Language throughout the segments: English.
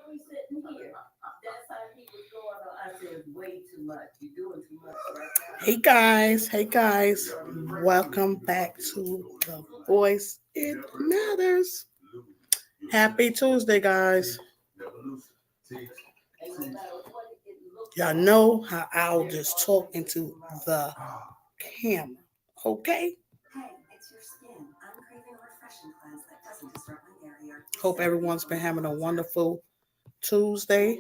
we sitting here. That's how he was going on. I said, way too much. You're doing too much right now. Hey guys, welcome back to The Voice It Matters. Happy Tuesday, guys. Y'all know how I'll just talk into the camera, okay? Hope everyone's been having a wonderful Tuesday.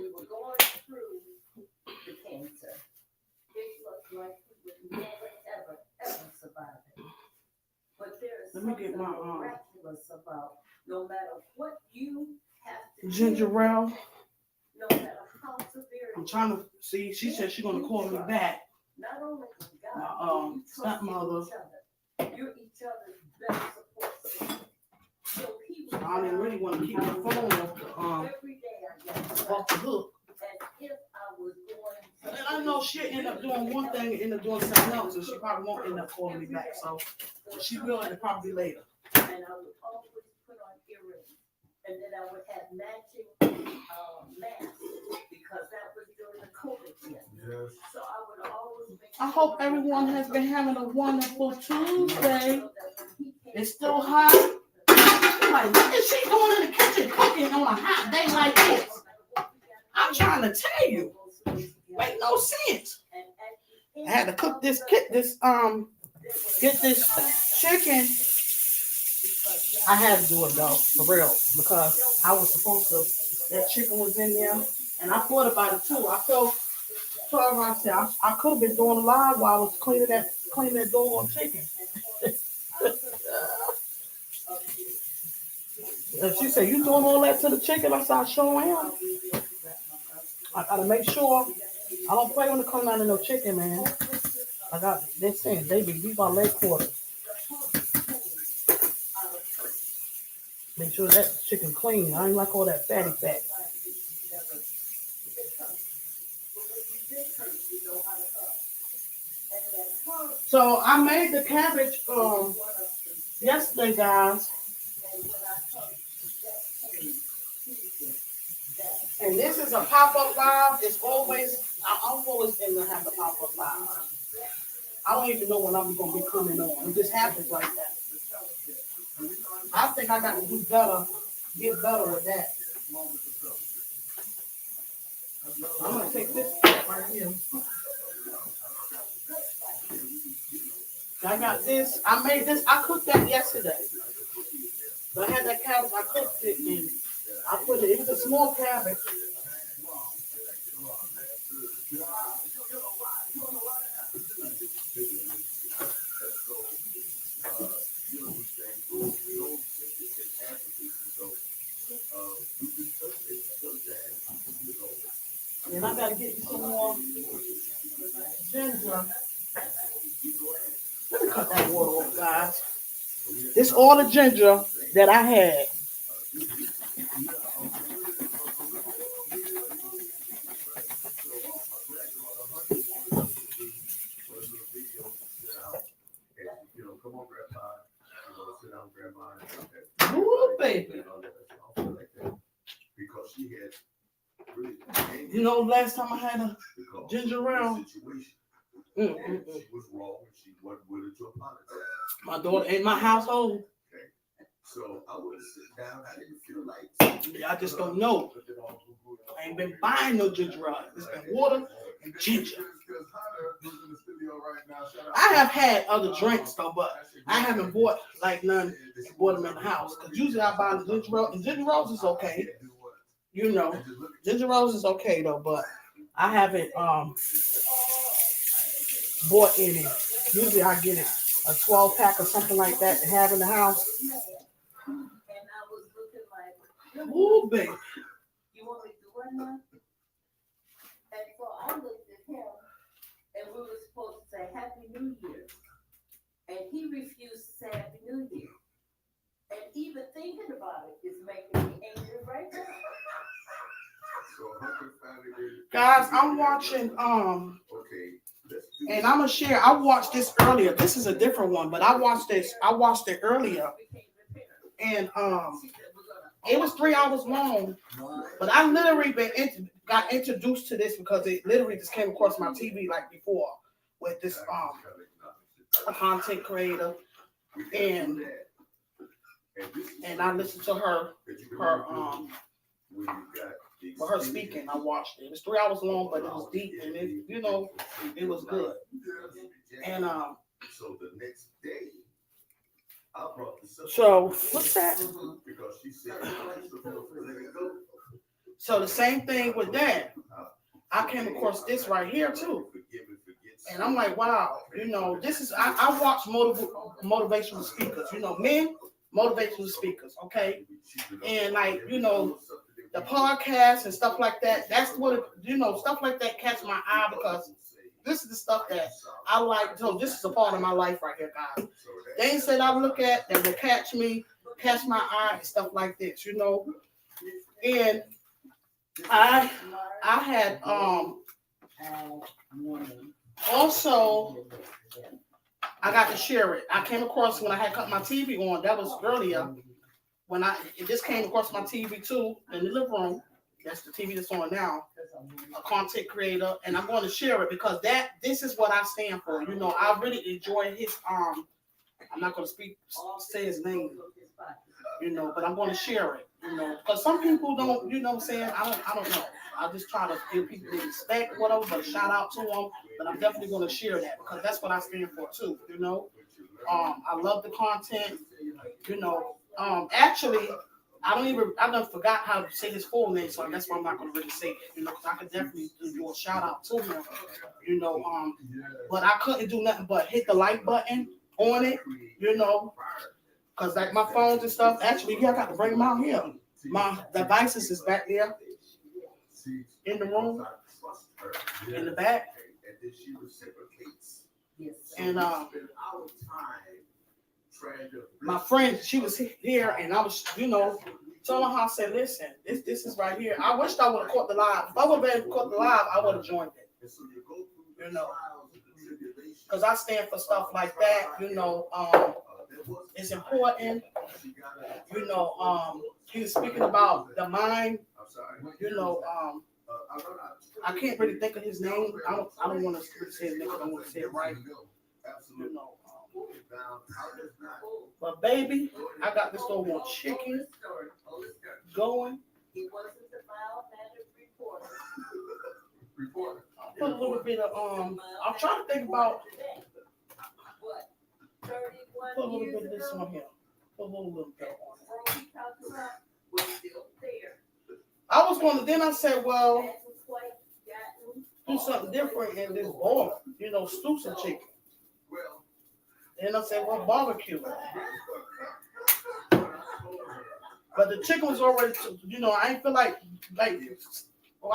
Let me get my no matter what you have to ginger ale. No matter how severe. I'm trying to see. She said she's gonna call me back. Not only my stepmother. You're each other's best support system. So I didn't really want to keep my phone off the hook. As if I was going. And I know she'll end up doing one thing and end up doing something else, and she probably won't end up calling me back. So she will, and probably later. And I would always put on earrings, and then I would have matching masks because that was during the COVID year. Yes. So I would always make sure. I hope everyone has been having a wonderful Tuesday. It's still hot. Like, what is she doing in the kitchen cooking on a hot day like this? I'm trying to tell you, make no sense. I had to cook get this chicken. I had to do it though, for real, because I was supposed to. That chicken was in there, and I thought about it too. I told her, I said, I could have been doing a live while I was cleaning that doggone chicken. And she said, "You doing all that to the chicken?" I said, "I sure am." I gotta make sure I don't play when it comes down to no chicken, man. They're saying, "Baby, leave our leg quarters." Make sure that chicken clean. I ain't like all that fatty fat. So I made the cabbage yesterday, guys. And this is a pop-up live. I'm always in to have the pop-up live. I don't even know when I'm going to be coming on. It just happens like that. I think I got to get better with that. I'm going to take this right here. I got this. I made this. I cooked that yesterday. So I had that cabbage. I cooked it and I put it. It was a small cabbage. And I gotta get you some more ginger. Let me cut that water off, guys. This all the ginger that I had. Ooh, baby. You know, last time I had a ginger ale. My daughter in my household. So I would sit down. I didn't feel like. I just don't know. I ain't been buying no ginger ale. It's been water and ginger. I have had other drinks though, but I haven't bought like none and bought them in the house. Because usually I buy the ginger ale, and ginger ale is okay. You know, ginger ale is okay though, but I haven't bought any. Usually I get it a 12-pack or something like that to have in the house. Ooh, baby. You want me to do it now? And so I looked at him, and we were supposed to say Happy New Year. And he refused to say Happy New Year. And even thinking about it is making me angry right now. Guys, I'm watching, and I'm going to share, I watched this earlier. This is a different one, but I watched it earlier. And it was 3 hours long. But I literally got introduced to this because it literally just came across my TV like before with this a content creator, and I listened to her with her speaking. I watched it. It was 3 hours long, but it was deep and it was good. And so the next day, I brought the so what's that? Because she said, so the same thing with that. I came across this right here too. And I'm like, wow, this is, I watch motivational speakers, men, motivational speakers, okay? And like, the podcast and stuff like that, that's what, stuff like that catch my eye because this is the stuff that I like. So this is a part of my life right here, guys. Things that I look at that will catch my eye and stuff like this, And I had also I got to share it. I came across when I had cut my TV on. That was earlier when it just came across my TV too in the living room. That's the TV that's on now. A content creator, and I'm going to share it because this is what I stand for. I really enjoy his I'm not going to say his name, but I'm going to share it, because some people don't, what I'm saying, I don't know. I just try to give people the respect, whatever, but shout out to them. But I'm definitely going to share that because that's what I stand for too. I love the content. Actually, I done forgot how to say his full name, so that's why I'm not going to really say it. Because I could definitely do a shout out to him. But I couldn't do nothing but hit the like button on it. Because like my phones and stuff. Actually, I got to bring them out here. My devices is back there. In the room, in the back, and my friend, she was here, and I was, telling her, I said, listen, this is right here. I wished I would have caught the live. If I would have been able to caught the live, I would have joined it. Because I stand for stuff like that. It's important. He was speaking about the mind. I can't really think of his name. I don't want to say his name. I don't want to say it right. But baby, I got this little chicken going. I'll put a little bit of I'm trying to think about. Put a little bit of this on here. Put a little bit on it. I was going to, then I said, well, do something different in this bowl, stew some chicken. Then I said, well, barbecue. But the chicken was already, I ain't feel like, I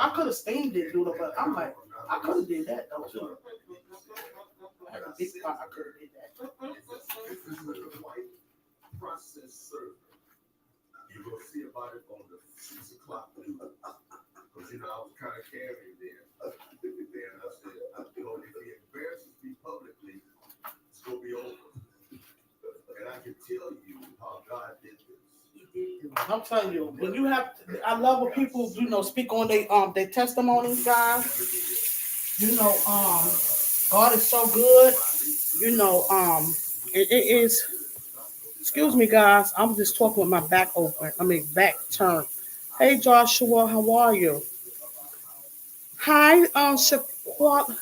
could have steamed it, dude, but I'm like, I could have did that, though, too. I had a big pot, I could have did that. You're going to see about it on the 6 o'clock news. Because, I was kind of carrying there. And I said, if he embarrasses me publicly, it's going to be over. And I can tell you how God did this. I'm telling you, when you have, I love when people, speak on their testimonies, guys. God is so good. It is. Excuse me, guys. I'm just talking with my back open. Back turned. Hey, Joshua, how are you? Hi, Shaquat.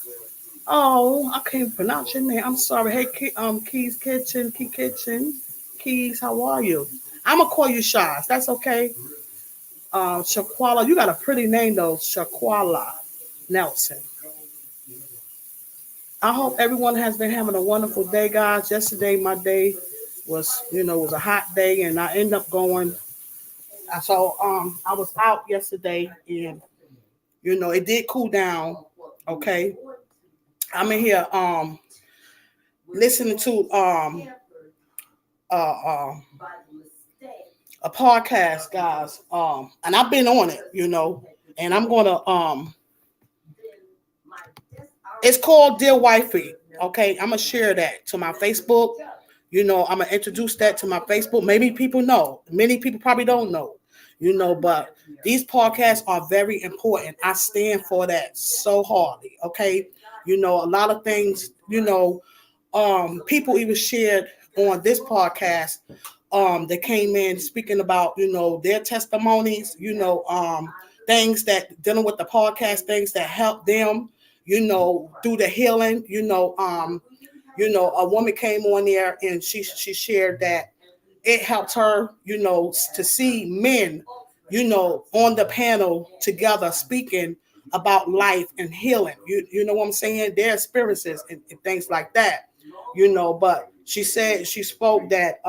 Oh, I can't pronounce your name. I'm sorry. Hey, Keys Kitchen, Key Kitchen, Keys. How are you? I'm gonna call you Shaz. That's okay. Shaquala, you got a pretty name though, Shaquala Nelson. I hope everyone has been having a wonderful day, guys. Yesterday, my day was a hot day, and I ended up going. So I was out yesterday, and it did cool down. Okay, I'm in here listening to a podcast, guys. And I've been on it, and I'm gonna it's called Dear Wifey. Okay, I'm gonna share that to my Facebook. I'm gonna introduce that to my Facebook. Maybe people know. Many people probably don't know. But these podcasts are very important. I stand for that so hardly. Okay. A lot of things, people even shared on this podcast, that came in speaking about, their testimonies, things that dealing with the podcast, things that help them, through the healing, a woman came on there and she shared that it helped her, to see men, on the panel together speaking about life and healing. You know what I'm saying? Their experiences and things like that. But she said she spoke that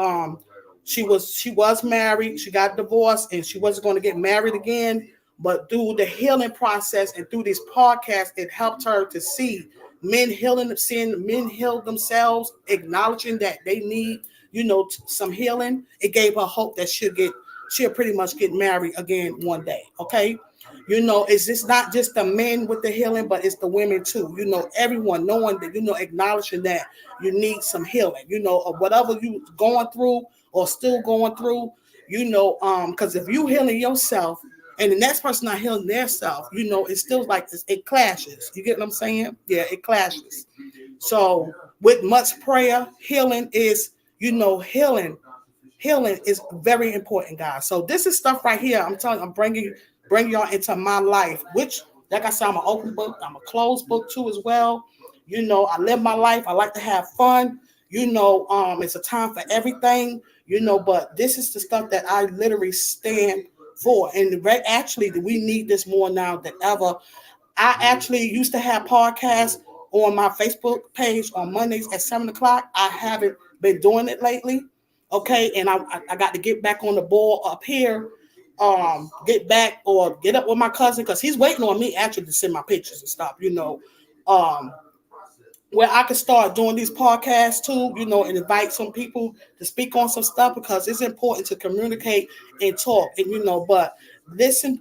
she was married, she got divorced, and she wasn't going to get married again. But through the healing process and through this podcast, it helped her to see men healing, seeing men heal themselves, acknowledging that they need, some healing. It gave her hope that she'll pretty much get married again one day. Okay. It's just not just the men with the healing, but it's the women too. Everyone knowing that, acknowledging that you need some healing, or whatever you going through or still going through, because if you healing yourself and the next person not healing their self, it's still like this, it clashes. You get what I'm saying? Yeah, it clashes. So with much prayer, healing is, healing is very important, guys. So this is stuff right here. I'm telling you, I'm bringing y'all into my life, which, like I said, I'm an open book. I'm a closed book too as well. I live my life. I like to have fun. It's a time for everything, but this is the stuff that I literally stand for. And actually, we need this more now than ever. I actually used to have podcasts on my Facebook page on Mondays at 7 o'clock. I haven't been doing it lately. Okay. And I got to get back on the ball up here, get back or get up with my cousin, because he's waiting on me actually to send my pictures and stuff, um, where I could start doing these podcasts too, and invite some people to speak on some stuff, because it's important to communicate and talk. And but listen,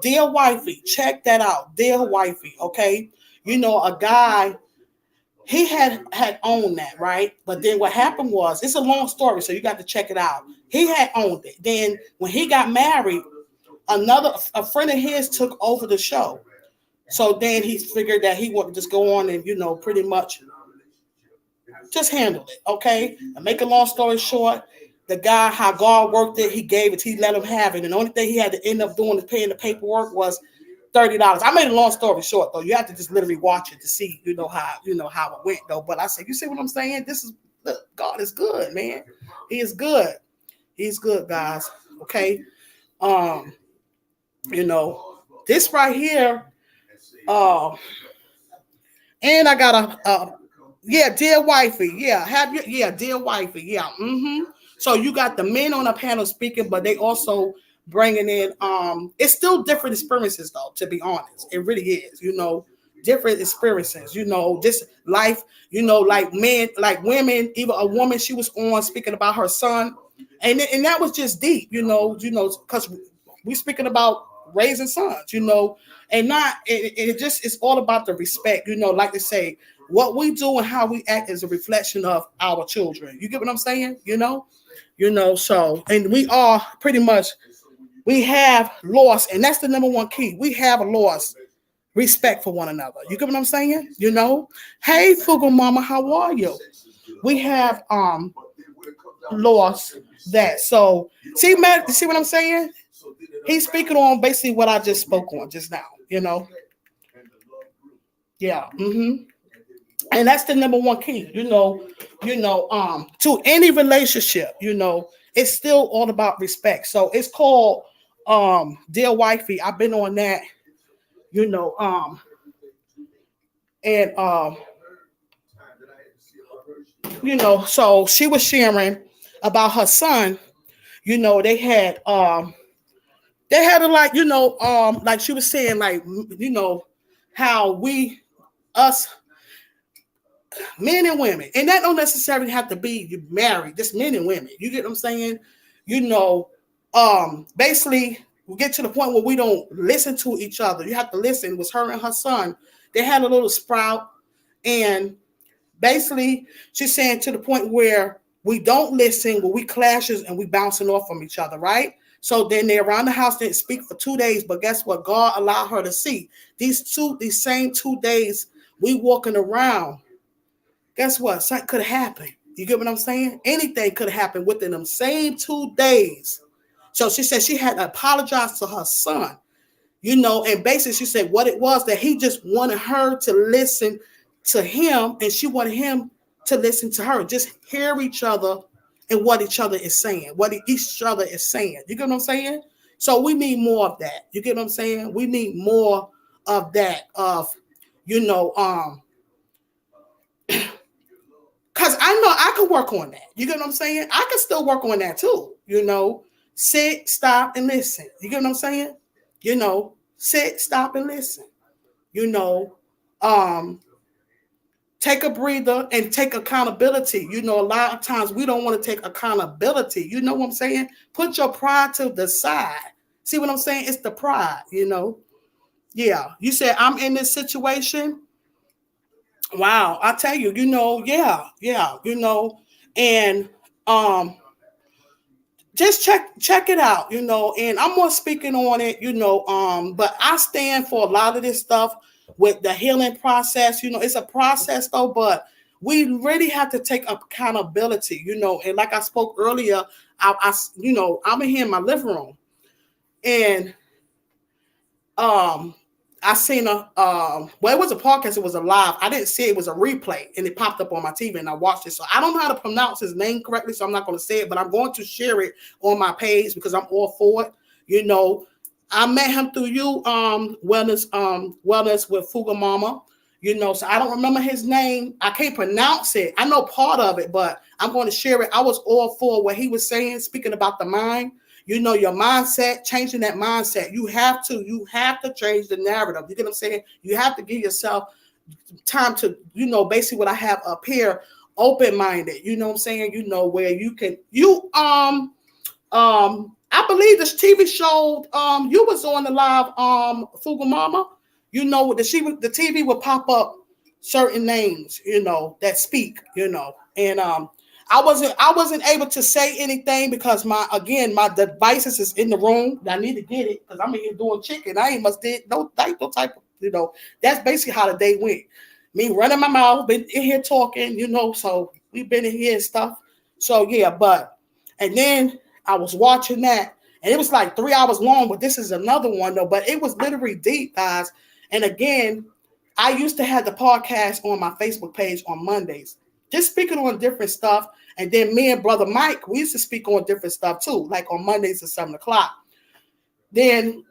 dear wifey, check that out, dear wifey. Okay, a guy, he had owned that, right? But then what happened was, it's a long story, so you got to check it out. He had owned it. Then when he got married, a friend of his took over the show. So then he figured that he wanted to just go on and, pretty much just handle it. Okay. And make a long story short, the guy, how God worked it, he gave it, he let him have it. And the only thing he had to end up doing is paying the paperwork was $30. I made a long story short though. You have to just literally watch it to see, how it went though. But I said, you see what I'm saying? God is good, man. He is good. He's good, guys. Okay. Um, this right here. And I got yeah, dear wifey. Yeah, dear wifey. Yeah. So you got the men on the panel speaking, but they also bringing in, it's still different experiences though, to be honest. It really is, different experiences, this life, like men, like women, even a woman, she was on speaking about her son. And that was just deep, because we speaking about raising sons, and not it just it's all about the respect, like they say, what we do and how we act is a reflection of our children. You get what I'm saying? So, and we are pretty much, we have lost, and that's the number one key. We have lost respect for one another. You get what I'm saying? Hey, Fugu Mama, how are you? We have lost that. So see, man, you see what I'm saying? He's speaking on basically what I just spoke on just now, Yeah. And that's the number one key, to any relationship, it's still all about respect. So it's called Dear Wifey. I've been on that, and so she was sharing about her son. They had a, like, like she was saying, like, how we, us, men and women, and that don't necessarily have to be married, just men and women. You get what I'm saying? Basically we get to the point where we don't listen to each other. You have to listen. It was her and her son. They had a little sprout, and basically she's saying to the point where we don't listen, where we clashes and we bouncing off from each other, right? So then they're around the house, didn't speak for 2 days, but guess what? God allowed her to see. These same 2 days, we walking around. Guess what? Something could happen. You get what I'm saying? Anything could happen within them same 2 days. So she said she had to apologize to her son, and basically she said what it was that he just wanted her to listen to him, and she wanted him to listen to her. Just hear each other and what each other is saying, what each other is saying. You get what I'm saying? So we need more of that. You get what I'm saying? We need more of that, you know, um, because I know I could work on that. You get what I'm saying? I can still work on that too. Sit, stop, and listen. You get what I'm saying? Sit, stop, and listen. You know, um, take a breather and take accountability. A lot of times we don't want to take accountability. You know what I'm saying? Put your pride to the side. See what I'm saying? It's the pride. Yeah. You said, I'm in this situation. Wow. I tell you, yeah, and just check it out, and I'm more speaking on it, but I stand for a lot of this stuff with the healing process. It's a process though, but we really have to take accountability, and like I spoke earlier, I'm in here in my living room, and I seen it was a podcast, it was a live. I didn't see it, was a replay, and it popped up on my TV, and I watched it. So I don't know how to pronounce his name correctly, so I'm not going to say it, but I'm going to share it on my page because I'm all for it. I met him through you, wellness with Fuga Mama. So I don't remember his name. I can't pronounce it. I know part of it, but I'm going to share it. I was all for what he was saying, speaking about the mind. Your mindset, changing that mindset. You have to change the narrative. You get what I'm saying? You have to give yourself time to, basically what I have up here, open-minded. You know what I'm saying? Where you can, I believe this TV show, you was on the live, Fuga Mama. The TV would pop up certain names, that speak, and I wasn't able to say anything because my devices is in the room. I need to get it because I'm in here doing chicken. I ain't must did no type of, that's basically how the day went. Me running my mouth, been in here talking, so we've been in here and stuff. So yeah, and then I was watching that, and it was like 3 hours long, but this is another one though, but it was literally deep, guys. And again, I used to have the podcast on my Facebook page on Mondays, just speaking on different stuff. And then me and Brother Mike, we used to speak on different stuff too, like on Mondays at 7 o'clock. Then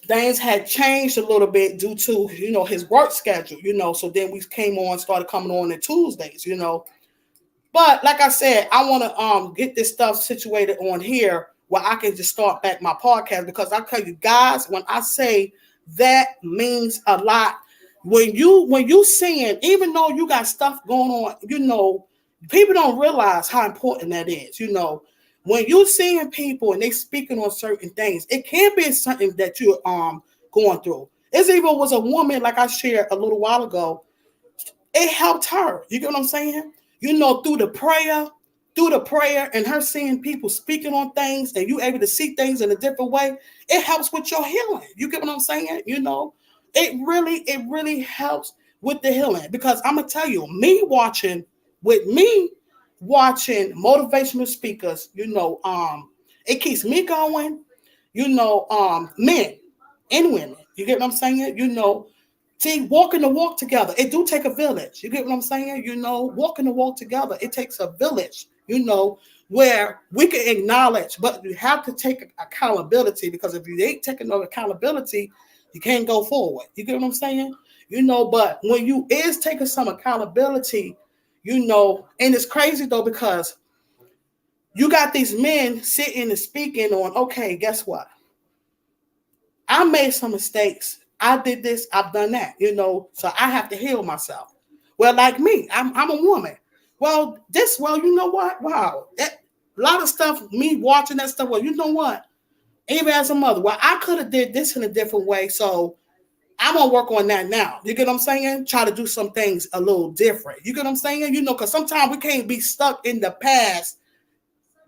things had changed a little bit due to, his work schedule, so then we started coming on Tuesdays, But like I said, I want to get this stuff situated on here where I can just start back my podcast, because I tell you guys, when I say that means a lot. When you seeing, even though you got stuff going on, people don't realize how important that is. When you seeing people and they speaking on certain things, it can be something that you're going through. It even was a woman, like I shared a little while ago. It helped her. You get what I'm saying? Through the prayer and her seeing people speaking on things, and you able to see things in a different way, it helps with your healing. You get what I'm saying? It really helps with the healing, because I'm gonna tell you, me watching motivational speakers, it keeps me going, men and women. You get what I'm saying? See, walking the walk together, it do take a village. You get what I'm saying? Walking the walk together, it takes a village, where we can acknowledge, but you have to take accountability, because if you ain't taking no accountability, you can't go forward. You get what I'm saying? But when you is taking some accountability, and it's crazy though, because you got these men sitting and speaking on, okay, guess what? I made some mistakes. I did this, I've done that, so I have to heal myself. Well, like me, I'm a woman. Well, you know what? Wow. A lot of stuff, me watching that stuff, well, you know what? Even as a mother, well, I could have did this in a different way, so I'm going to work on that now. You get what I'm saying? Try to do some things a little different. You get what I'm saying? Because sometimes we can't be stuck in the past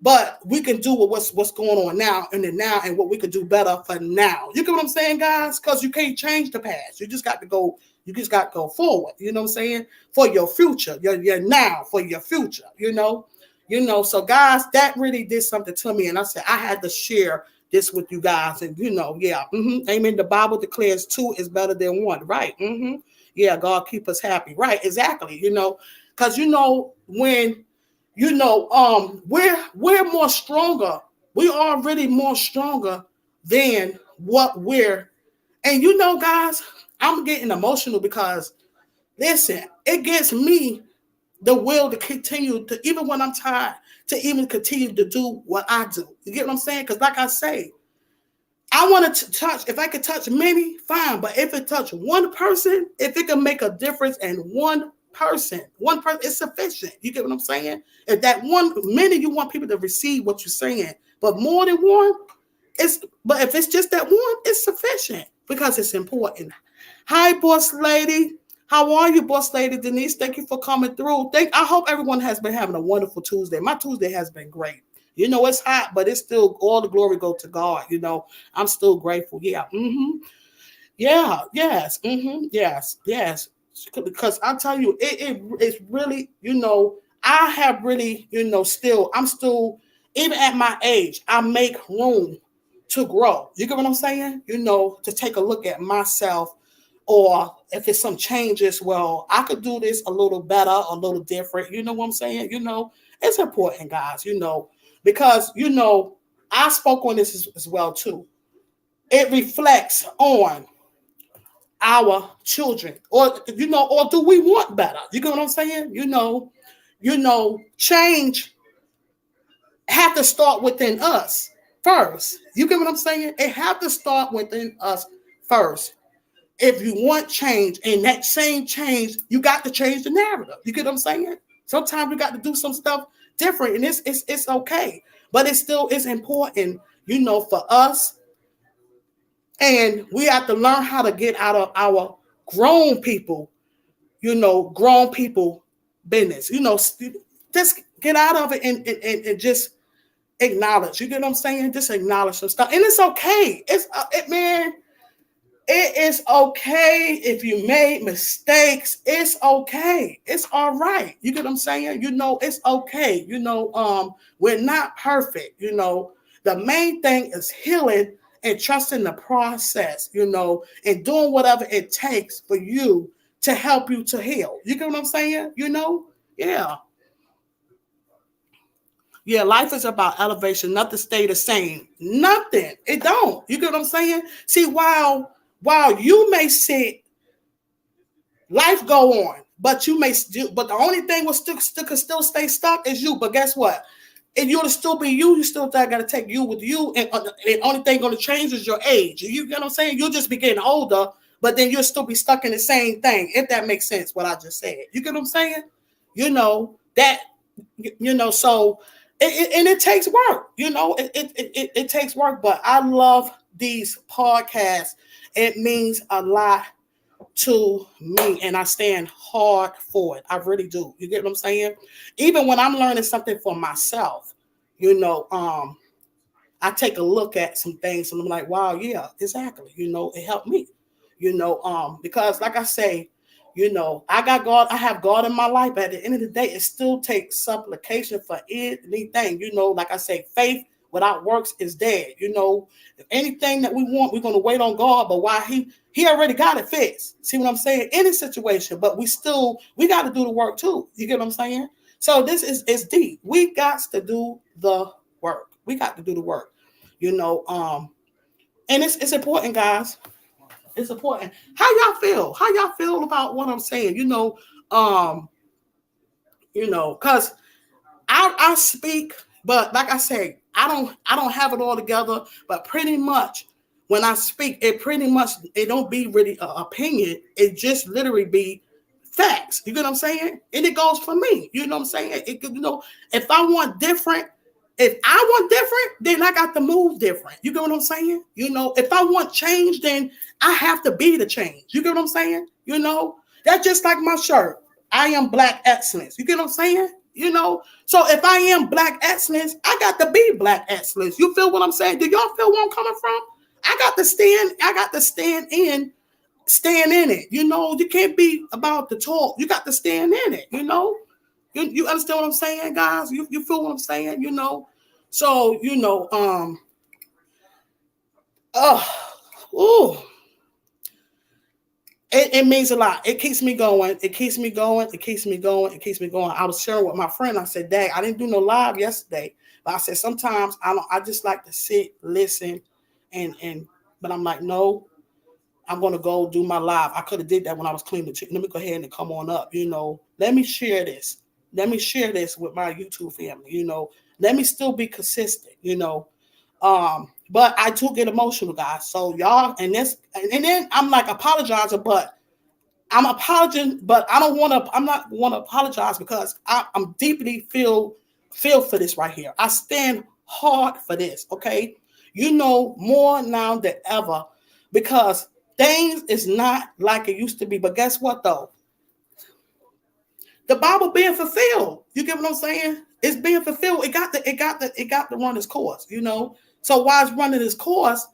but we can do what's going on now and the now and what we could do better for now. You get what I'm saying, guys? Because you can't change the past. You just got to go. You just got to go forward. You know what I'm saying? For your future, your now, for your future. So guys, that really did something to me, and I said I had to share this with you guys, and amen. The Bible declares two is better than one, right? Yeah, God keep us happy, right? Exactly. Because when we're more stronger. We are really more stronger than what we're. And guys, I'm getting emotional because listen, it gives me the will to continue to, even when I'm tired, to even continue to do what I do. You get what I'm saying? Because like I say, I want to touch, if I could touch many, fine. But if it touch one person, if it can make a difference in one person, it's sufficient. You get what I'm saying? If that many, you want people to receive what you're saying. But more than one, but if it's just that one, it's sufficient because it's important. Hi, boss lady. How are you, boss lady Denise? Thank you for coming through. I hope everyone has been having a wonderful Tuesday. My Tuesday has been great. It's hot, but it's still all the glory go to God. I'm still grateful. Yeah. Yeah. Yes. Yes. Because I tell you, it's really, I have really, I'm still, even at my age, I make room to grow. You get what I'm saying? To take a look at myself, or if it's some changes, well, I could do this a little better, a little different. You know what I'm saying? It's important, guys, because, I spoke on this as well, too. It reflects on our children, or do we want better? You get what I'm saying? Change have to start within us first. You get what I'm saying? It have to start within us first. If you want change, and that same change, you got to change the narrative. You get what I'm saying? Sometimes we got to do some stuff different, and it's okay, but it still is important, for us. And we have to learn how to get out of our grown people business. Just get out of it and just acknowledge. You get what I'm saying? Just acknowledge some stuff, and it's okay. Man. It is okay if you made mistakes. It's okay. It's all right. You get what I'm saying? It's okay. We're not perfect. The main thing is healing and trusting the process, and doing whatever it takes for you to help you to heal. You get what I'm saying? Yeah. Yeah, life is about elevation, nothing stay the same. Nothing. It don't. You get what I'm saying? See, while you may sit, life go on, but but the only thing will still stay stuck is you. But guess what? If you'll still be you, you still got to take you with you, and the only thing going to change is your age. You get what I'm saying? You'll just be getting older, but then you'll still be stuck in the same thing. If that makes sense, what I just said. You get what I'm saying? That. So. And it takes work, it takes work, but I love these podcasts. It means a lot to me, and I stand hard for it. I really do. You get what I'm saying? Even when I'm learning something for myself, I take a look at some things and I'm like, wow, yeah, exactly. It helped me, because like I say, I got God, I have God in my life. But at the end of the day, it still takes supplication for anything. Like I say, faith without works is dead. Anything that we want, we're going to wait on God. But why he already got it fixed. See what I'm saying? Any situation, but we got to do the work too. You get what I'm saying? So this is deep. We got to do the work. We got to do the work. And it's important, guys. It's important. How y'all feel? How y'all feel about what I'm saying? Because I speak, but like I say, I don't have it all together. But pretty much when I speak, it don't be really an opinion. It just literally be facts. You get what I'm saying? And it goes for me. You know what I'm saying? If I want different. If I want different, then I got to move different. You get what I'm saying? If I want change, then I have to be the change. You get what I'm saying? That's just like my shirt. I am Black excellence. You get what I'm saying? You know, so if I am black excellence, I got to be black excellence. You feel what I'm saying? Do y'all feel where I'm coming from? I got to stand in it. You know, you can't be about the talk. You got to stand in it, you know? You understand what I'm saying, guys? You feel what I'm saying, you know? So, you know, ooh, it means a lot. It keeps me going. It keeps me going. It keeps me going. It keeps me going. I was sharing with my friend. I said, Dad, I didn't do no live yesterday. But I said, sometimes I just like to sit, listen, but I'm like, no, I'm gonna go do my live. I could have did that when I was cleaning the chicken. Let me go ahead and come on up. You know, let me share this. Let me share this with my YouTube family. You know, let me still be consistent. You know, but I do get emotional, guys. So y'all, and then I'm like apologizing, but I'm apologizing, but I don't want to. I'm not want to apologize because I'm deeply feel for this right here. I stand hard for this. Okay, you know more now than ever because things is not like it used to be. But guess what though? The Bible being fulfilled. You get what I'm saying? It's being fulfilled. It got to run its course. You know. So while it's running its course,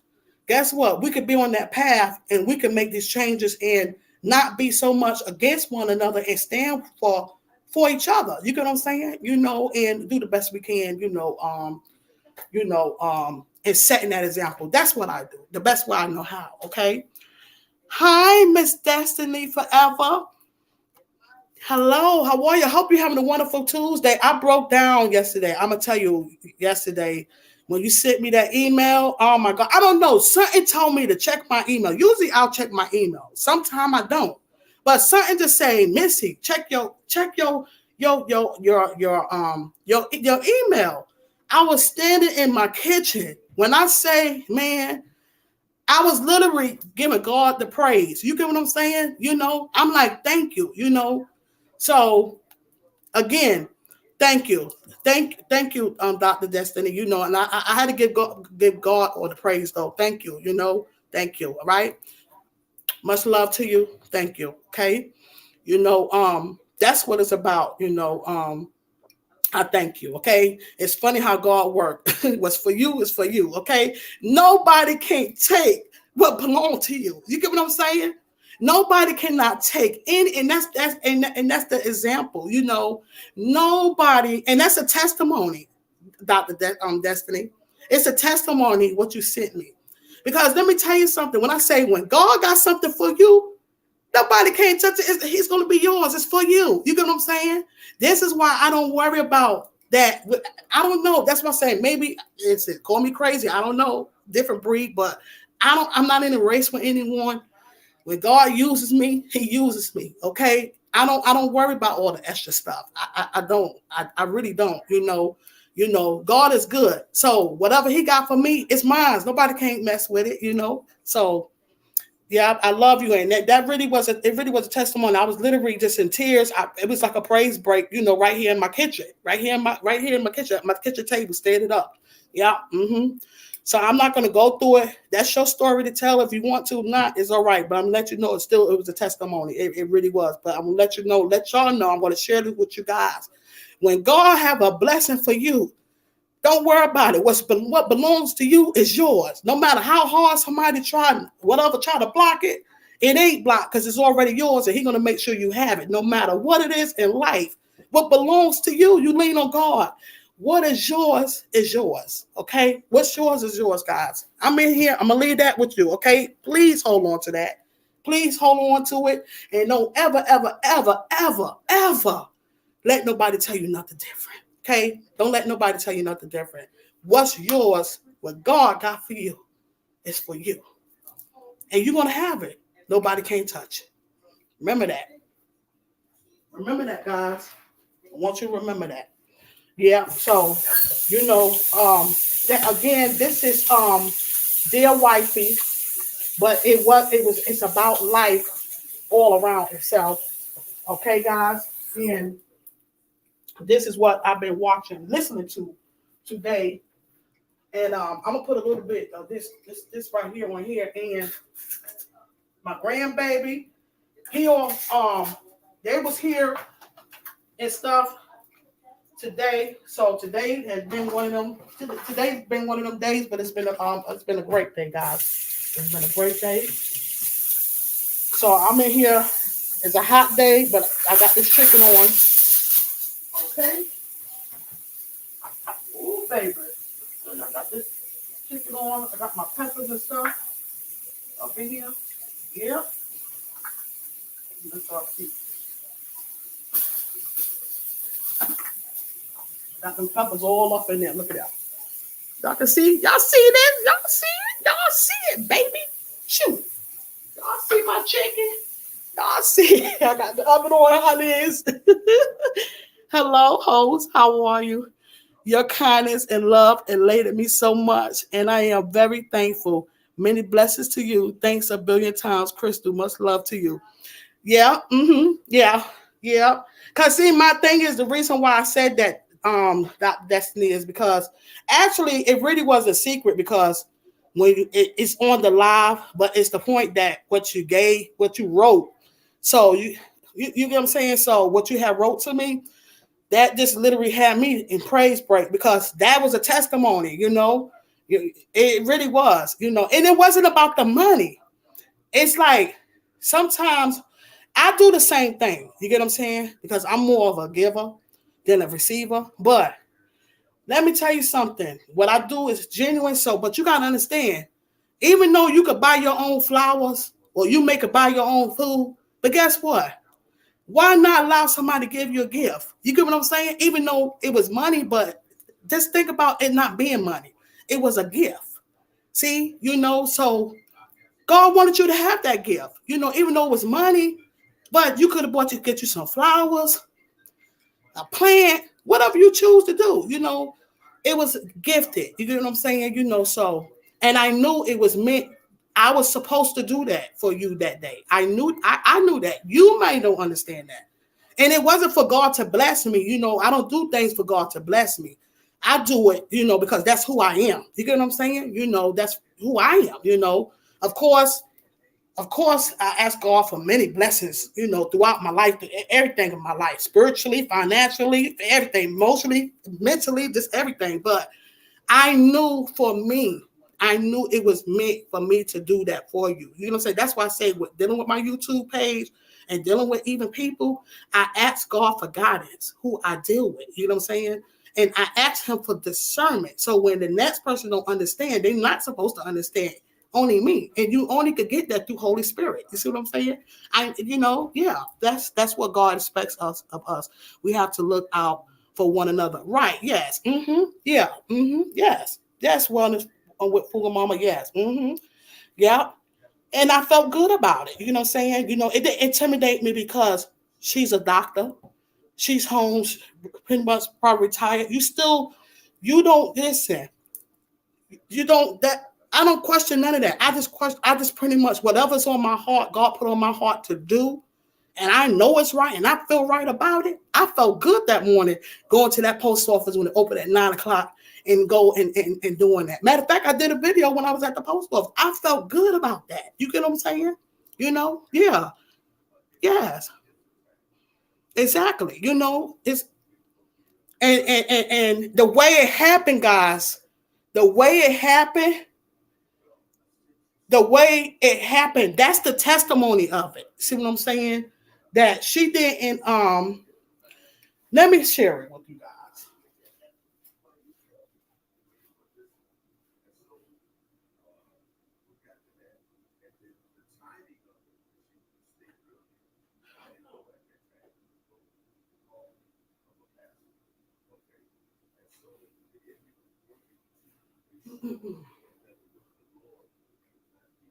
guess what? We could be on that path and we can make these changes and not be so much against one another and stand for each other. You get what I'm saying? You know, and do the best we can, and setting that example. That's what I do. The best way I know how. Okay. Hi, Miss Destiny Forever. Hello, how are you? I hope you're having a wonderful Tuesday. I broke down yesterday. I'm gonna tell you yesterday when you sent me that email. Oh my God, I don't know. Something told me to check my email. Usually I'll check my email. Sometimes I don't. But something just saying, Missy, check your email. I was standing in my kitchen. When I say, man, I was literally giving God the praise. You get what I'm saying? You know, I'm like, thank you, you know. So again, thank you. Thank you, Dr. Destiny. You know, and I had to give God all the praise though. Thank you, you know, thank you. All right. Much love to you. Thank you. Okay. You know, that's what it's about, you know. I thank you. Okay. It's funny how God works. What's for you is for you. Okay. Nobody can take what belongs to you. You get what I'm saying? Nobody cannot take any, and that's the example, you know. Nobody, and that's a testimony, Destiny. It's a testimony what you sent me. Because let me tell you something. When I say when God got something for you, nobody can't touch it. He's going to be yours. It's for you. You get what I'm saying? This is why I don't worry about that. I don't know. That's what I'm saying. Maybe call me crazy. I don't know. Different breed, but I'm not in a race with anyone. When God uses me, He uses me. Okay. I don't worry about all the extra stuff. I don't. I really don't. You know, God is good. So whatever He got for me, it's mine. Nobody can't mess with it, you know. So yeah, I love you, and that really was a testimony. I was literally just in tears. It was like a praise break, you know, right here in my kitchen, right here in my kitchen table, standing up. Yeah. So I'm not gonna go through it. That's your story to tell. If you want to, not it's all right. But I'm gonna let you know it was a testimony. It really was. But I'm gonna let y'all know. I'm gonna share this with you guys. When God have a blessing for you, don't worry about it. What belongs to you is yours. No matter how hard somebody try to block it, it ain't blocked because it's already yours, and He's gonna make sure you have it. No matter what it is in life, what belongs to you, you lean on God. What is yours is yours. Okay, what's yours is yours, guys. I'm in here. I'm gonna leave that with you. Okay, please hold on to that. Please hold on to it, and don't ever, ever, ever, ever, ever let nobody tell you nothing different. Okay? Don't let nobody tell you nothing different. What's yours, what God got for you, is for you. And you're going to have it. Nobody can touch it. Remember that. Remember that, guys. I want you to remember that. Yeah, so, you know, that again, this is Dear Wifey, but it's about life all around itself. Okay, guys? And this is what I've been listening to today. And I'm gonna put a little bit of this right here on here. And my grandbaby, they was here and stuff. today. So today has been one of them. Today's been one of them days, but it's been a great day, guys. It's been a great day. So I'm in here. It's a hot day, but I got this chicken on. Okay. Ooh, baby. So I got this chicken on. I got my peppers and stuff up in here. Yeah. Let's see. Got them peppers all up in there. Look at that. Y'all can see. Y'all see this? Y'all see it? Y'all see it, baby. Shoot. Y'all see my chicken? Y'all see it? I got the oven on how it is. Hello, host. How are you? Your kindness and love elated me so much, and I am very thankful. Many blessings to you. Thanks a billion times, Crystal. Much love to you. Yeah, yeah, yeah. Cause see, my thing is the reason why I said that that destiny is because actually it really was a secret because when it's on the live, but it's the point that what you gave, what you wrote. So you get what I'm saying? So what you have wrote to me, that just literally had me in praise break because that was a testimony, It really was, and it wasn't about the money. It's like sometimes I do the same thing. You get what I'm saying? Because I'm more of a giver than a receiver. But let me tell you something. What I do is genuine. So, but you gotta understand, even though you could buy your own flowers or you make it buy your own food, but guess what? Why not allow somebody to give you a gift? You get what I'm saying? Even though it was money, but just think about it not being money. It was a gift. See, so God wanted you to have that gift. Even though it was money, but you could have bought you get you some flowers, a plant, whatever you choose to do. It was gifted. You get what I'm saying? So and I knew it was meant. I was supposed to do that for you that day. I knew that. You may don't understand that. And it wasn't for God to bless me. I don't do things for God to bless me. I do it, because that's who I am. You get what I'm saying? That's who I am, Of course, I ask God for many blessings, throughout my life, everything in my life, spiritually, financially, everything, emotionally, mentally, just everything. But I knew for me, I knew it was meant for me to do that for you. You know what I'm saying? That's why I say dealing with my YouTube page and dealing with even people, I ask God for guidance, who I deal with. You know what I'm saying? And I ask him for discernment. So when the next person don't understand, they're not supposed to understand. Only me. And you only could get that through Holy Spirit. You see what I'm saying? Yeah, that's what God expects of us. We have to look out for one another. Right. Yes. Yeah. Yes. Yes. Wellness with Fuga Mama. Yes. Yeah. And I felt good about it. You know what I'm saying? It didn't intimidate me because she's a doctor. She's home, pretty much probably retired. You don't listen. You don't that I don't question none of that. I just pretty much whatever's on my heart, God put on my heart to do, and I know it's right and I feel right about it. I felt good that morning going to that post office when it opened at 9 o'clock and go and doing that. Matter of fact, I did a video when I was at the post office. I felt good about that. You get what I'm saying? Yeah. Yes. Exactly. It's and the way it happened, guys, the way it happened, that's the testimony of it. See what I'm saying? That she didn't let me share it with you guys.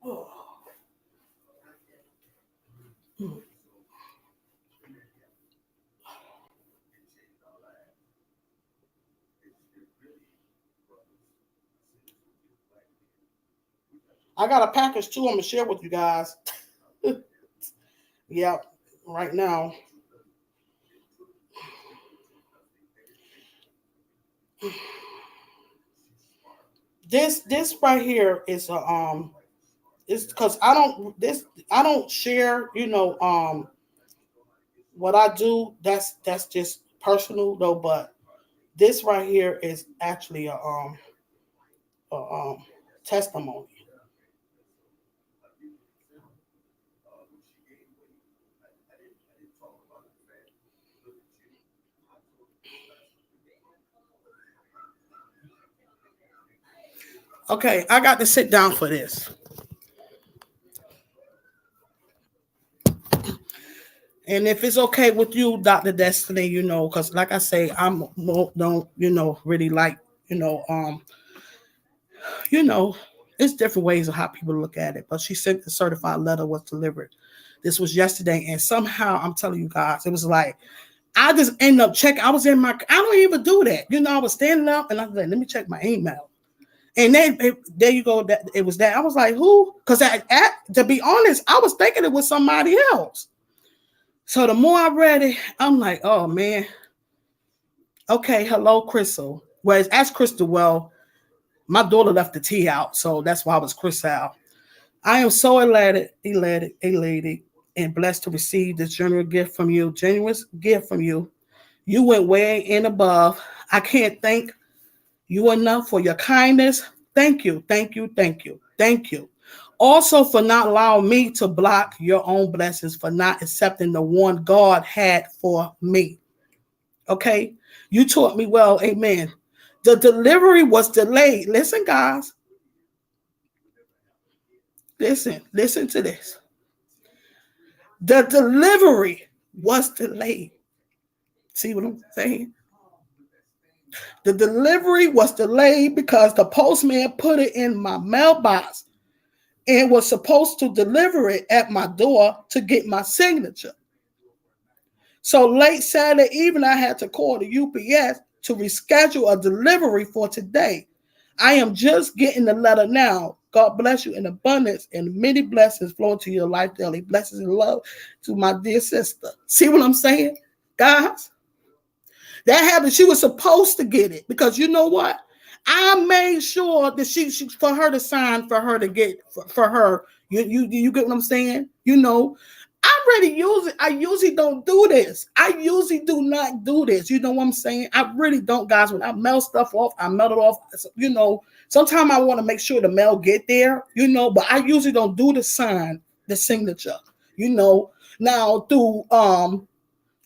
Oh. I got a package too. I'm gonna share with you guys. Yep, right now. This right here is a it's because I don't share, what I do. That's just personal though, but This right here is actually a testimony. Okay, I got to sit down for this. And if it's okay with you, Dr. Destiny, because like I say, don't, really like, you know, um, you know, it's different ways of how people look at it. But she sent the certified letter was delivered. This was yesterday, and somehow I'm telling you guys, it was like I just end up checking. I was in my, I don't even do that. I was standing up and I was like, let me check my email. And then there you go. That it was that. I was like, who? Because to be honest, I was thinking it was somebody else. So the more I read it, I'm like, oh man. Okay, hello, Crystal. Well, as Crystal, well, my daughter left the tea out, so that's why I was Crystal. I am so elated, and blessed to receive this generous gift from you. You went way in above. I can't thank you enough for your kindness. Thank you, thank you, thank you, thank you. Also, for not allowing me to block your own blessings, for not accepting the one God had for me. Okay? You taught me well. Amen. The delivery was delayed. Listen, guys. Listen to this. The delivery was delayed. See what I'm saying? The delivery was delayed because the postman put it in my mailbox and was supposed to deliver it at my door to get my signature. So late Saturday evening, I had to call the UPS to reschedule a delivery for today. I am just getting the letter now. God bless you in abundance and many blessings flow to your life daily. Blessings and love to my dear sister. See what I'm saying, guys? That happened. She was supposed to get it because you know what? I made sure that she for her to sign, for her to get for her. You get what I'm saying? I already use it. I usually don't do this. I usually do not do this. You know what I'm saying? I really don't, guys. When I mail stuff off, I mail it off. Sometimes I want to make sure the mail get there, but I usually don't do the sign, the signature, Now through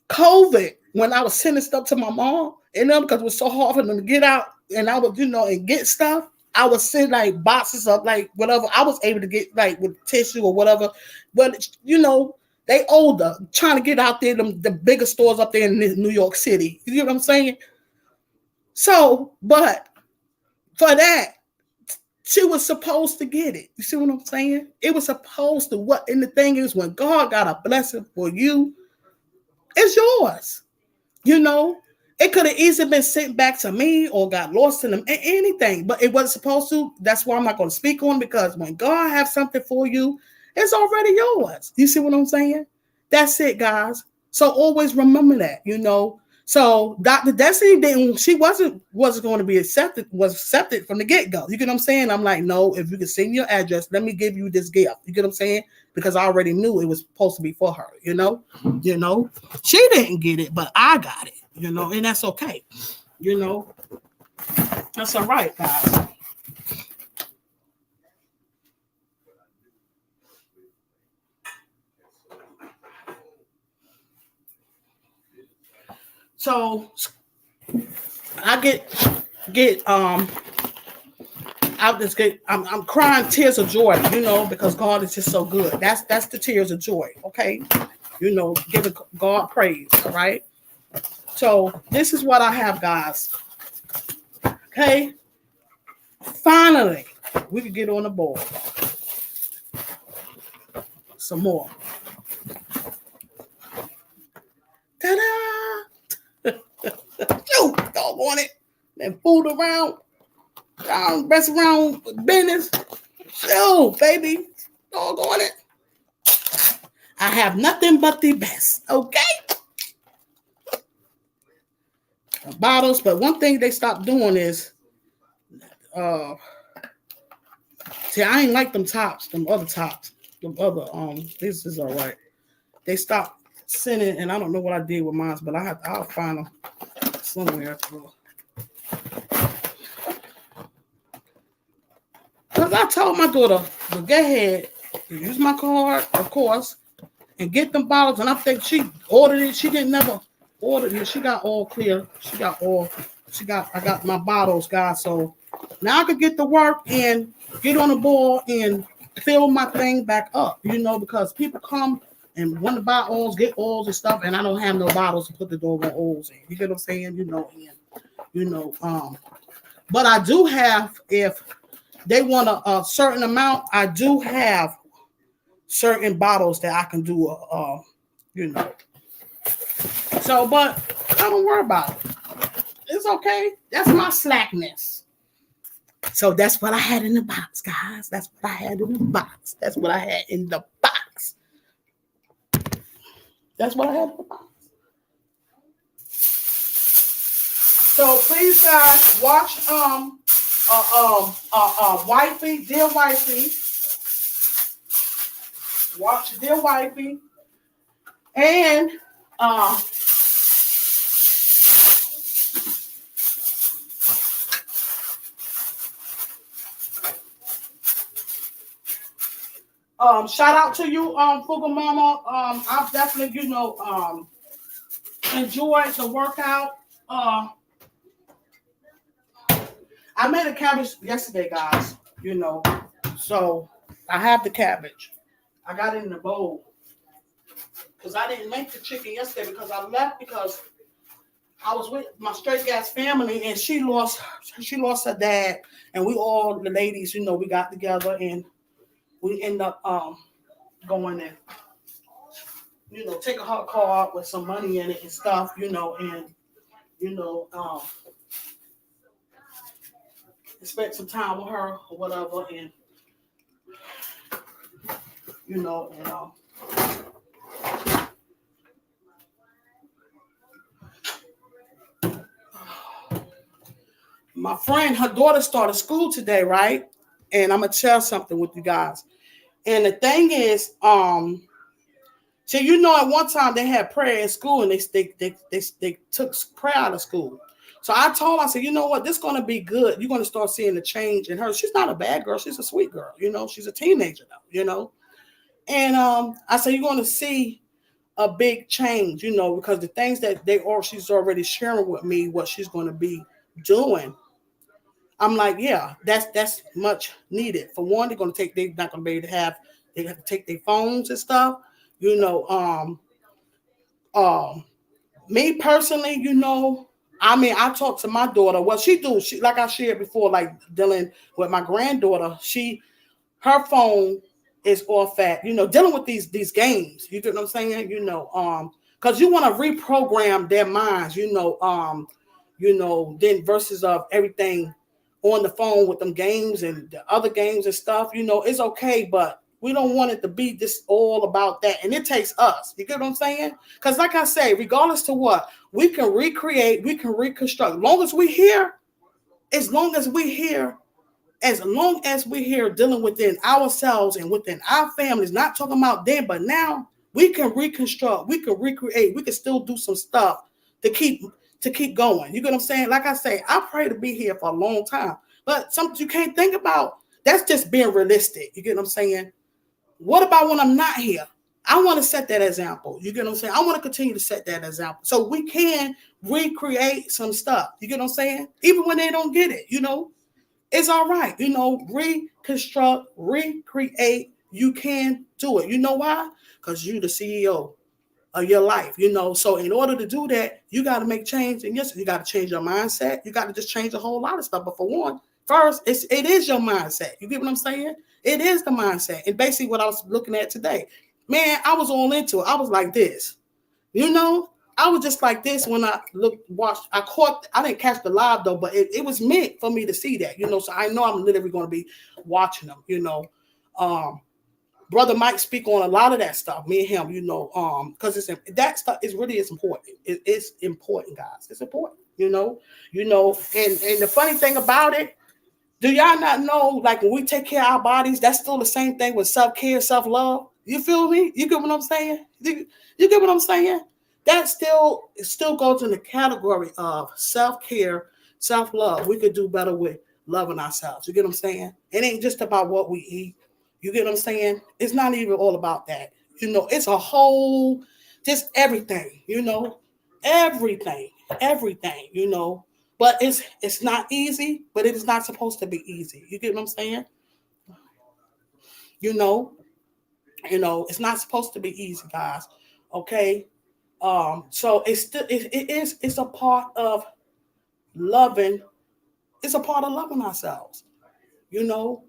COVID, when I was sending stuff to my mom and them because it was so hard for them to get out and I would, and get stuff, I would send like boxes of like whatever I was able to get like with tissue or whatever. But they older, trying to get out there, the bigger stores up there in New York City. You know what I'm saying? So, but for that, she was supposed to get it. You see what I'm saying? It was supposed to. And the thing is, when God got a blessing for you, it's yours. It could have easily been sent back to me or got lost in them, anything, but it wasn't supposed to. That's why I'm not going to speak on, because when God has something for you, it's already yours. You see what I'm saying? That's it, guys. So always remember that, So Dr. Destiny wasn't going to be was accepted from the get-go. You get what I'm saying? I'm like, no, if you can send your address, let me give you this gift. You get what I'm saying? Because I already knew it was supposed to be for her, She didn't get it, but I got it, and that's okay. That's all right, guys. So I I'm crying tears of joy, because God is just so good. That's the tears of joy, okay? Giving God praise, all right? So this is what I have, guys. Okay? Finally, we can get on the board. Some more. Ta-da! You doggone it. Then fooled around. Mess around with business. Oh, baby. Doggone it. I have nothing but the best. Okay? Bottles, but one thing they stopped doing is see, I ain't like them tops, them other tops. Them other this is all right. They stopped sending, and I don't know what I did with mine, but I'll find them somewhere. Because I told my daughter, well, go ahead, use my card, of course, and get them bottles. And I think she ordered it. She didn't never order it. She got all clear. I got my bottles, guys. So now I can get to work and get on the board and fill my thing back up, because people come and want to buy oils, get oils and stuff, and I don't have no bottles to put the doggone oils in. You get what I'm saying? But I do have, if they want a certain amount, I do have certain bottles that I can do, So, but I don't worry about it. It's okay. That's my slackness. So that's what I had in the box, guys. That's what I had in the box. That's what I had in the box. That's what I had in the box. So please, guys, watch wifey, dear wifey. Watch dear wifey. And shout out to you, Fuga Mama. I've definitely, enjoyed the workout. I made a cabbage yesterday, guys, so I have the cabbage. I got it in the bowl because I didn't make the chicken yesterday because I left because I was with my straight gas family and she lost her dad, and we all, the ladies, we got together and we end up going and taking her car with some money in it and stuff, and spent some time with her or whatever, and my friend, her daughter started school today, right? And I'm gonna share something with you guys. And the thing is, so at one time they had prayer in school, and they took prayer out of school. So I told her, I said, you know what, this is gonna be good. You're gonna start seeing the change in her. She's not a bad girl, she's a sweet girl, she's a teenager though, And I said, you're gonna see a big change, because the things that she's already sharing with me what she's gonna be doing. I'm like, yeah, that's much needed. For one, they're not gonna be able to have, they have to take their phones and stuff, me personally, I talk to my daughter. What she do, like I shared before, like dealing with my granddaughter, her phone is off at, dealing with these games. You get what I'm saying? Because you want to reprogram their minds, then versus of everything on the phone with them games and the other games and stuff, it's okay, but we don't want it to be this all about that. And it takes us. You get what I'm saying? Because like I say, regardless to what, we can recreate, we can reconstruct. As long as we're here dealing within ourselves and within our families, not talking about then, but now, we can reconstruct, we can recreate, we can still do some stuff to keep going. You get what I'm saying? Like I say, I pray to be here for a long time, but something you can't think about, that's just being realistic. You get what I'm saying? What about when I'm not here? I want to set that example. You get what I'm saying? I want to continue to set that example so we can recreate some stuff. You get what I'm saying? Even when they don't get it, it's all right. Reconstruct, recreate. You can do it. You know why? Because you're the CEO of your life, So in order to do that, you got to make change. And yes, you got to change your mindset. You got to just change a whole lot of stuff. But for one, first, it is your mindset. You get what I'm saying? It is the mindset. And basically what I was looking at today, man, I was all into it. I was like this, I was just like this when I watched. I didn't catch the live though, but it was meant for me to see that, So I know I'm literally going to be watching them, Brother Mike speak on a lot of that stuff. Me and him, because that stuff is really important. It's important, guys. It's important, And the funny thing about it, do y'all not know, like when we take care of our bodies, that's still the same thing with self-care, self-love. You feel me? You get what I'm saying? You get what I'm saying? That still goes in the category of self-care, Self-love. We could do better with loving ourselves. You get what I'm saying? It ain't just about what we eat. You get what I'm saying? It's not even all about that. It's a whole, just everything, everything, everything. But it's not easy, but it is not supposed to be easy. You get what I'm saying? You know, it's not supposed to be easy, guys. Okay. So it's a part of loving, it's a part of loving ourselves, you know.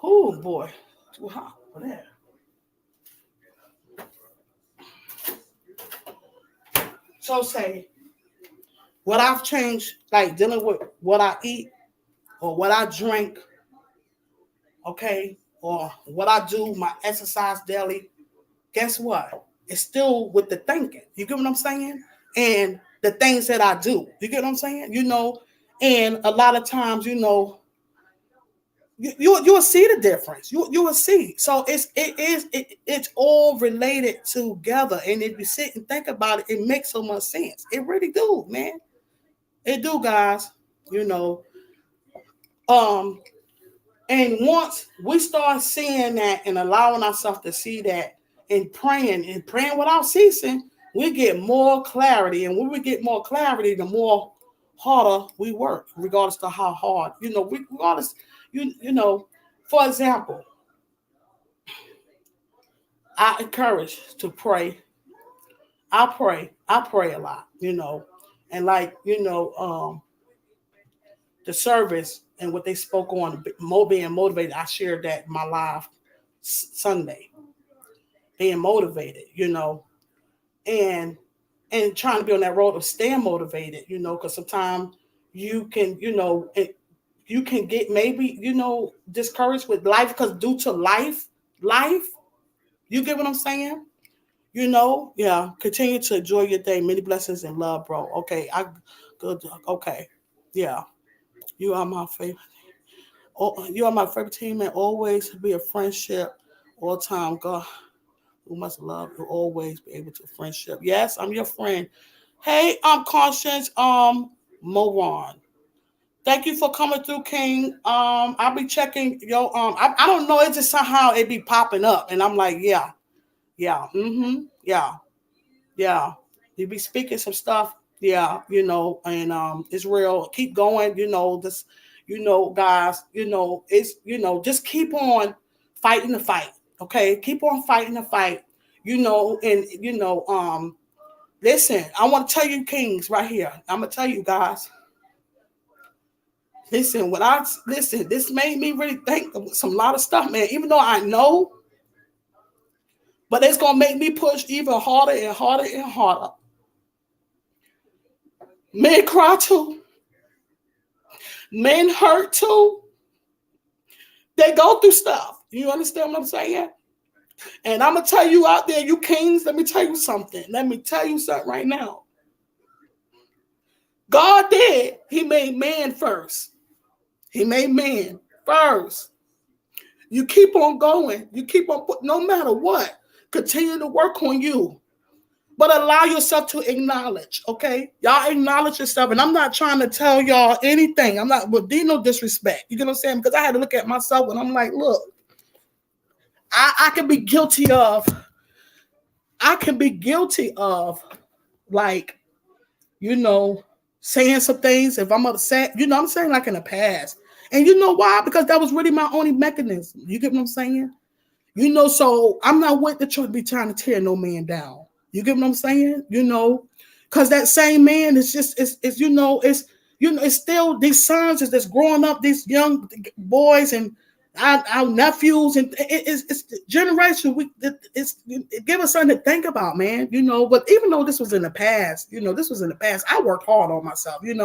Oh boy, too hot for that. So say what I've changed, like dealing with what I eat or what I drink, okay, or what I do, my exercise daily. Guess what? It's still with the thinking. You get what I'm saying? And the things that I do. You get what I'm saying? And a lot of times, you will see the difference. You will see. So it's all related together. And if you sit and think about it, it makes so much sense. It really do, man. It do, guys. You know. Um, and once we start seeing that and allowing ourselves to see that and praying without ceasing, we get more clarity. And when we get more clarity, the more harder we work, regardless of how hard. Regardless, for example, I encourage to pray. I pray a lot, and like, the service and what they spoke on, being motivated. I shared that in my live Sunday, being motivated, and trying to be on that road of staying motivated, because sometimes you can, you can get maybe, discouraged with life because due to life, you get what I'm saying? Yeah. Continue to enjoy your day. Many blessings and love, bro. Okay, good. Okay, yeah. You are my favorite. Oh, you are my favorite team, and always be a friendship all time. God, who must love will always be able to friendship. Yes, I'm your friend. Hey, I'm Conscience. Moran. Thank you for coming through, King. I'll be checking your. I don't know. It just somehow it be popping up, and I'm like, yeah, yeah, yeah. Yeah, you be speaking some stuff. Yeah, and it's real. Keep going. This, guys. It's just keep on fighting the fight. Okay, keep on fighting the fight. And listen. I want to tell you, kings, right here. I'm gonna tell you, guys. Listen, this made me really think of some lot of stuff, man. Even though I know, but it's gonna make me push even harder and harder and harder. Men cry too. Men hurt too. They go through stuff. You understand what I'm saying? And I'm going to tell you out there, you kings, let me tell you something. Let me tell you something right now. God did. He made man first. He made man first. You keep on going. You keep on, no matter what, continue to work on you. But allow yourself to acknowledge, okay? Y'all acknowledge yourself. And I'm not trying to tell y'all anything. I'm not, but there's no disrespect. You know what I'm saying? Because I had to look at myself and I'm like, look, I can be guilty of, like, saying some things if I'm upset. I'm saying, like, in the past. And you know why? Because that was really my only mechanism. You get what I'm saying? So I'm not with the church be trying to tear no man down. You get what I'm saying? Because that same man is just, it's still these sons is that's growing up, these young boys and our nephews, and it's generation. It give us something to think about, man. But even though this was in the past, I worked hard on myself, and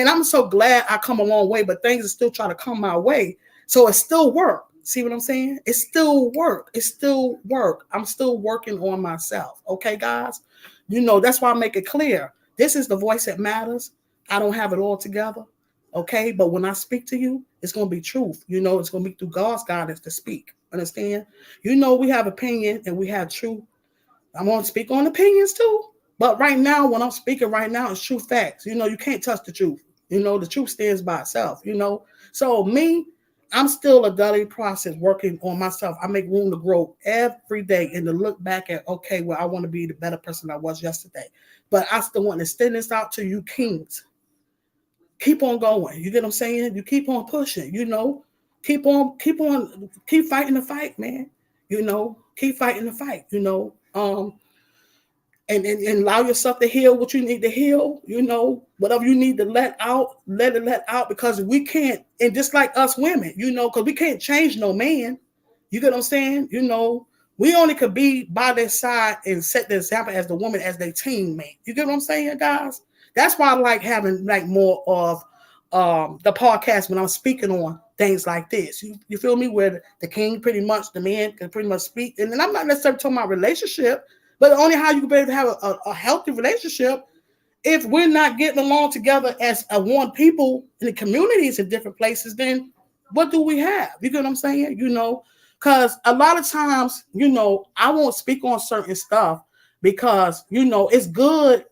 I'm so glad I come a long way, but things are still trying to come my way. So it still work. See what I'm saying? It still work. It still work. I'm still working on myself. Okay, guys? That's why I make it clear. This is the voice that matters. I don't have it all together. Okay? But when I speak to you, it's going to be truth. It's going to be through God's guidance to speak. Understand? We have opinion and we have truth. I'm going to speak on opinions too. But right now, when I'm speaking right now, it's true facts. You can't touch the truth. The truth stands by itself, So me, I'm still a daily process working on myself. I make room to grow every day and to look back at, okay, well, I want to be the better person I was yesterday. But I still want to extend this out to you kings. Keep on going. You get what I'm saying? You keep on pushing, keep fighting the fight, man. Keep fighting the fight, and allow yourself to heal what you need to heal, whatever you need to let out, let out, because we can't, and just like us women, because we can't change no man. You get what I'm saying? We only could be by their side and set the example as the woman, as their teammate. You get what I'm saying, guys? That's why I like having more of the podcast when I'm speaking on things like this. You feel me? Where the king, pretty much, the man can pretty much speak. And then I'm not necessarily talking about relationship, but only how you can be able to have a healthy relationship if we're not getting along together as one people in the communities in different places. Then what do we have? You get what I'm saying? Because a lot of times, I won't speak on certain stuff because, it's good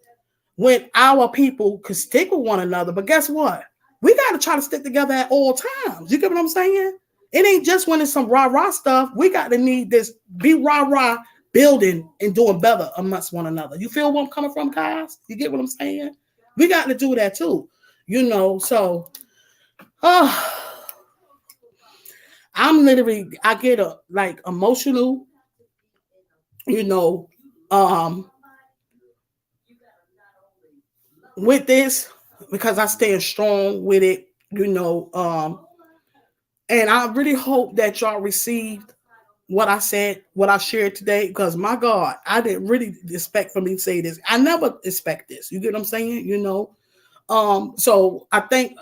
when our people could stick with one another. But guess what? We got to try to stick together at all times. You get what I'm saying? It ain't just when it's some rah-rah stuff. We got to need this be rah-rah building and doing better amongst one another. You feel where I'm coming from, guys? You get what I'm saying? We got to do that too. So I'm literally, I get emotional, with this, because I stand strong with it, and I really hope that y'all received what I said, what I shared today, because my God, I didn't really expect for me to say this. I never expect this. You get what I'm saying? So I thank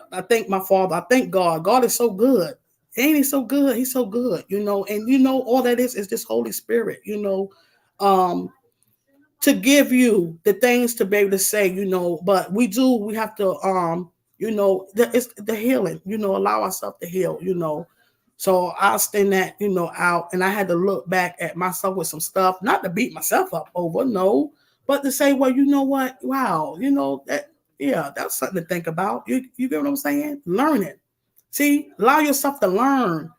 my Father. I thank God. God is so good. Ain't he so good? He's so good, and all that is this Holy Spirit, to give you the things to be able to say, but we have to, it's the healing, allow ourselves to heal, So I'll stand that, out. And I had to look back at myself with some stuff, not to beat myself up over, no, but to say, well, you know what? Wow, that's something to think about. You get what I'm saying? Learn it. See, allow yourself to learn,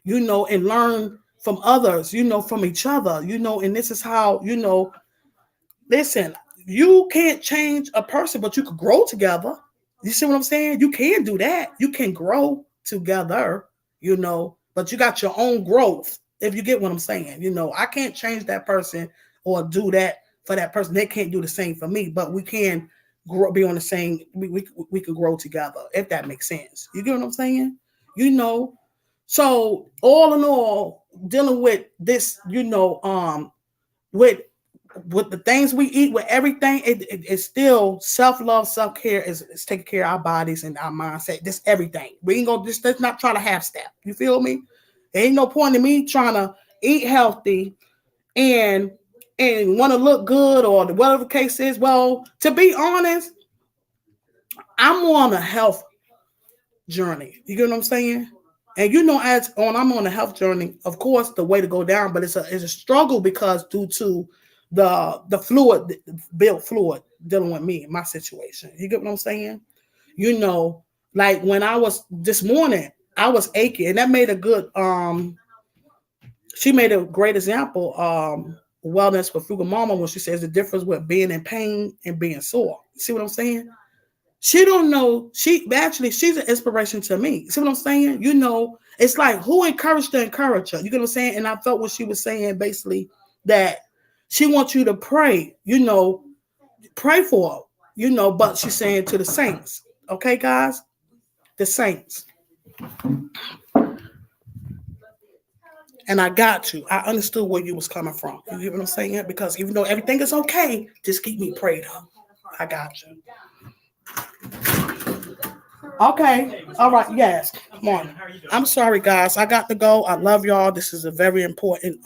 and learn from others, from each other, and this is how, listen, you can't change a person, but you could grow together. You see what I'm saying? You can do that. You can grow together, but you got your own growth. If you get what I'm saying, I can't change that person or do that for that person. They can't do the same for me, but we can be on the same, we can grow together, if that makes sense. You get what I'm saying? So all in all, dealing with this, with the things we eat, with everything, it's still self-love, self-care is taking care of our bodies and our mindset. This everything. We ain't gonna let's not try to half step. You feel me? There ain't no point in me trying to eat healthy and want to look good or whatever the case is. Well, to be honest, I'm on a health journey. You get what I'm saying? And I'm on a health journey, of course, the way to go down, but it's a struggle because due to the fluid dealing with me, my situation. You get what I'm saying? Like when I was this morning, I was aching, and that made a good she made a great example, wellness with Frugal Mama, when she says the difference with being in pain and being sore. You see what I'm saying? She don't know. She's an inspiration to me. See what I'm saying? It's like who encouraged the encourager. You get what I'm saying? And I felt what she was saying, basically, that she wants you to pray, pray for her, but she's saying to the saints. Okay, guys? The saints. And I got you. I understood where you was coming from. You get what I'm saying? Because even though everything is okay, just keep me prayed up. I got you. Okay. All right. Yes. Come on. I'm sorry, guys. I got to go. I love y'all. This is a very important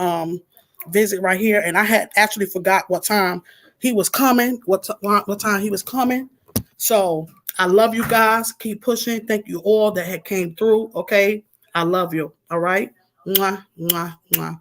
visit right here. And I had actually forgot what time he was coming, what time he was coming. So I love you guys. Keep pushing. Thank you all that had came through. Okay. I love you. All right. Mwah, mwah, mwah.